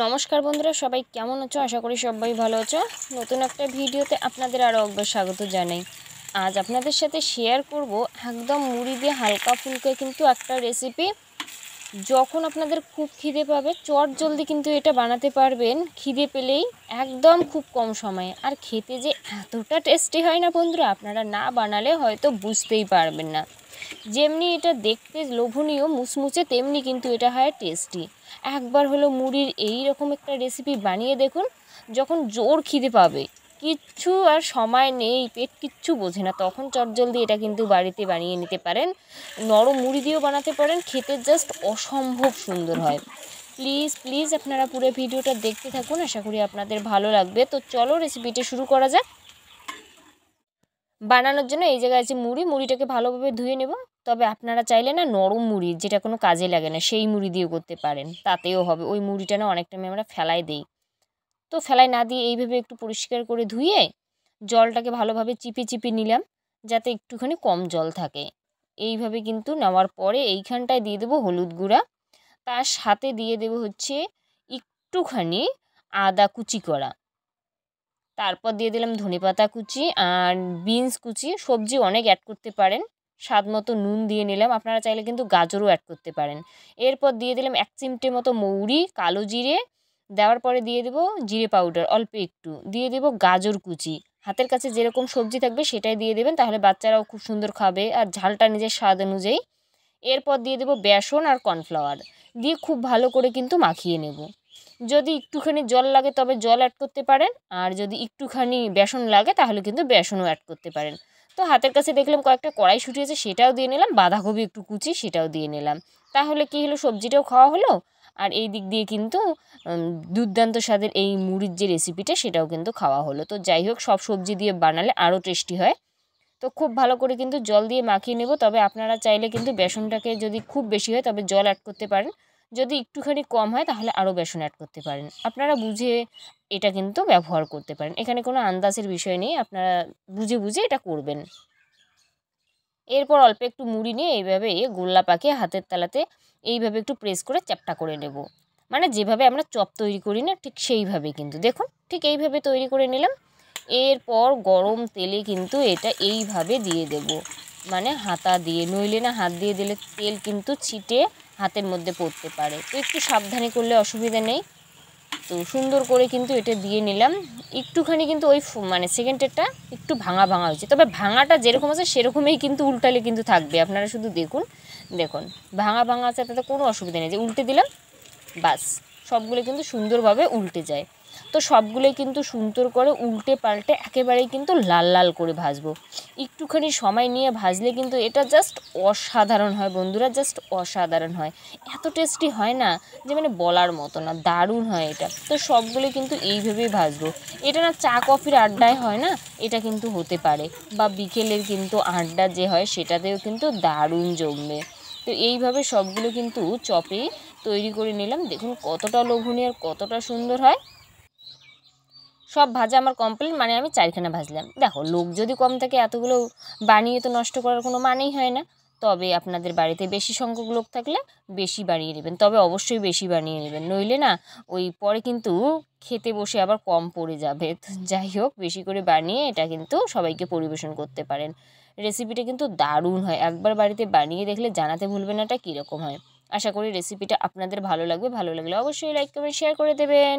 নমস্কার বন্ধুরা, সবাই কেমন আছো? আশা করি সবাই ভালো আছো। নতুন একটা ভিডিওতে আপনাদের আরও একবার স্বাগত জানাই। আজ আপনাদের সাথে শেয়ার করব একদম মুড়ি দিয়ে হালকা ফুলকা কিন্তু একটা রেসিপি। যখন আপনাদের খুব খিদে পাবে চট জলদি কিন্তু এটা বানাতে পারবেন, খিদে পেলেই, একদম খুব কম সময়ে। আর খেতে যে এতটা টেস্টি হয় না বন্ধুরা, আপনারা না বানালে হয়তো বুঝতেই পারবেন না। যেমনি এটা দেখতে লোভনীয় মুচমুচে, তেমনি কিন্তু এটা হয় টেস্টি। একবার হলো মুড়ির এই রকম একটা রেসিপি বানিয়ে দেখুন। যখন জোর খিদে পাবে, কিচ্ছু আর সময় নেই, পেট কিচ্ছু বোঝে না, তখন চটজলদি এটা কিন্তু বাড়িতে বানিয়ে নিতে পারেন। নরম মুড়ি দিয়েও বানাতে পারেন, খেতে জাস্ট অসম্ভব সুন্দর হয়। প্লিজ প্লিজ আপনারা পুরো ভিডিওটা দেখতে থাকুন, আশা করি আপনাদের ভালো লাগবে। তো চলো রেসিপিটা শুরু করা যাক। বানানোর জন্য এই জায়গায় আছে মুড়িটাকে ভালোভাবে ধুয়ে নেব। তবে আপনারা চাইলে না নরম মুড়ি, যেটা কোনো কাজে লাগে না, সেই মুড়ি দিয়েও করতে পারেন, তাতেও হবে। ওই মুড়িটা না অনেক টাইমে আমরা ফেলাই দিই, তো ফেলাই না দিয়ে এইভাবে একটু পরিষ্কার করে ধুয়ে জলটাকে ভালোভাবে চিপে চিপে নিলাম, যাতে একটুখানি কম জল থাকে। এইভাবে কিন্তু নেওয়ার পরে এইখানটায় দিয়ে দেবো হলুদ গুঁড়া, তার সাথে দিয়ে দেবো হচ্ছে একটুখানি আদা কুচি করা, তারপর দিয়ে দিলাম ধনেপাতা কুচি আর বিনস কুচি। সবজি অনেক অ্যাড করতে পারেন। স্বাদ মতো নুন দিয়ে নিলাম, আপনারা চাইলে কিন্তু গাজরও অ্যাড করতে পারেন। এরপর দিয়ে দিলাম 1 চিমটে মতো মৌরি, কালো জিরে দেওয়ার পরে দিয়ে দেবো জিরে পাউডার অল্প একটু, দিয়ে দেবো গাজর কুচি। হাতের কাছে যেরকম সবজি থাকবে সেটাই দিয়ে দেবেন, তাহলে বাচ্চারাও খুব সুন্দর খাবে, আর ঝালটা নিজের স্বাদ অনুযায়ী। এরপর দিয়ে দেবো বেসন আর কর্নফ্লাওয়ার, দিয়ে খুব ভালো করে কিন্তু মাখিয়ে নেব। যদি একটুখানি জল লাগে তবে জল অ্যাড করতে পারেন, আর যদি একটুখানি বেসন লাগে তাহলে কিন্তু বেসনও অ্যাড করতে পারেন। তো হাতের কাছে দেখলাম কয়েকটা কড়াইশুঁটি আছে, সেটাও দিয়ে নিলাম, বাঁধাকপি একটু কুচি সেটাও দিয়ে নিলাম। তাহলে কী হলো, সবজিটাও খাওয়া হলো, আর এই দিক দিয়ে কিন্তু দুর্দান্ত স্বাদের এই মুড়ির যে রেসিপিটা সেটাও কিন্তু খাওয়া হলো। তো যাই হোক, সব সবজি দিয়ে বানালে আরও টেস্টি হয়। তো খুব ভালো করে কিন্তু জল দিয়ে মাখিয়ে নেব। তবে আপনারা চাইলে কিন্তু বেসনটাকে যদি খুব বেশি হয় তবে জল অ্যাড করতে পারেন, যদি একটুখানি কম হয় তাহলে আরও বেসন অ্যাড করতে পারেন। আপনারা বুঝে এটা কিন্তু ব্যবহার করতে পারেন, এখানে কোনো আন্দাজের বিষয় নেই, আপনারা বুঝে বুঝে এটা করবেন। এরপর অল্প একটু মুড়ি নিয়ে এইভাবে গোল্লা পাকিয়ে হাতের তালাতে এইভাবে একটু প্রেস করে চ্যাপটা করে নেব। মানে যেভাবে আমরা চপ তৈরি করি না, ঠিক সেইভাবে কিন্তু দেখুন, ঠিক এইভাবে তৈরি করে নিলাম। এরপর গরম তেলে কিন্তু এটা এইভাবে দিয়ে দেব, মানে হাতা দিয়ে, নইলে না হাত দিয়ে দিলে তেল কিন্তু ছিটে হাতের মধ্যে পড়তে পারে, তো একটু সাবধানে করলে অসুবিধা নেই। তো সুন্দর করে কিন্তু এটা দিয়ে নিলাম। একটুখানি কিন্তু ওই মানে সেকেন্ডেরটা একটু ভাঙা ভাঙা হয়েছে, তবে ভাঙাটা যেরকম আছে সেরকমই কিন্তু উল্টালে কিন্তু থাকবে। আপনারা শুধু দেখুন, দেখুন ভাঙা ভাঙা আছে, তাতে কোনো অসুবিধা নেই, যে উল্টে দিলাম বাস, সবগুলো কিন্তু সুন্দরভাবে উল্টে যায়। তো সবগুলোই কিন্তু সুন্দর করে উল্টে পাল্টে একেবারেই কিন্তু লাল লাল করে ভাজবো। একটুখানি সময় নিয়ে ভাজলে কিন্তু এটা জাস্ট অসাধারণ হয় বন্ধুরা, জাস্ট অসাধারণ হয়। এত টেস্টি হয় না যে মানে বলার মতো না, দারুণ হয় এটা। তো সবগুলো কিন্তু এইভাবেই ভাজবো। এটা না চা কফির আড্ডায় হয় না, এটা কিন্তু হতে পারে, বা বিকেলের কিন্তু আড্ডা যে হয় সেটাতেও কিন্তু দারুণ জমবে। তো এইভাবে সবগুলো কিন্তু চপে তৈরি করে নিলাম। দেখুন কতটা লোভনীয় আর কতটা সুন্দর হয়। সব ভাজা আমার কমপ্লিট, মানে আমি 4খানা ভাজলাম। দেখো, লোক যদি কম থাকে এতগুলো বানিয়ে তো নষ্ট করার কোনো মানেই হয় না। তবে আপনাদের বাড়িতে বেশি সংখ্যক লোক থাকলে বেশি বানিয়ে নেবেন, তবে অবশ্যই বেশি বানিয়ে নেবেন, নইলে না ওই পরে কিন্তু খেতে বসে আবার কম পড়ে যাবে। তো যাই হোক, বেশি করে বানিয়ে এটা কিন্তু সবাইকে পরিবেশন করতে পারেন। রেসিপিটা কিন্তু দারুণ হয়, একবার বাড়িতে বানিয়ে দেখলে জানাতে ভুলবেন না এটা কীরকম হয়। আশা করি রেসিপিটা আপনাদের ভালো লাগবে, ভালো লাগলে অবশ্যই লাইক কমেন্ট শেয়ার করে দেবেন।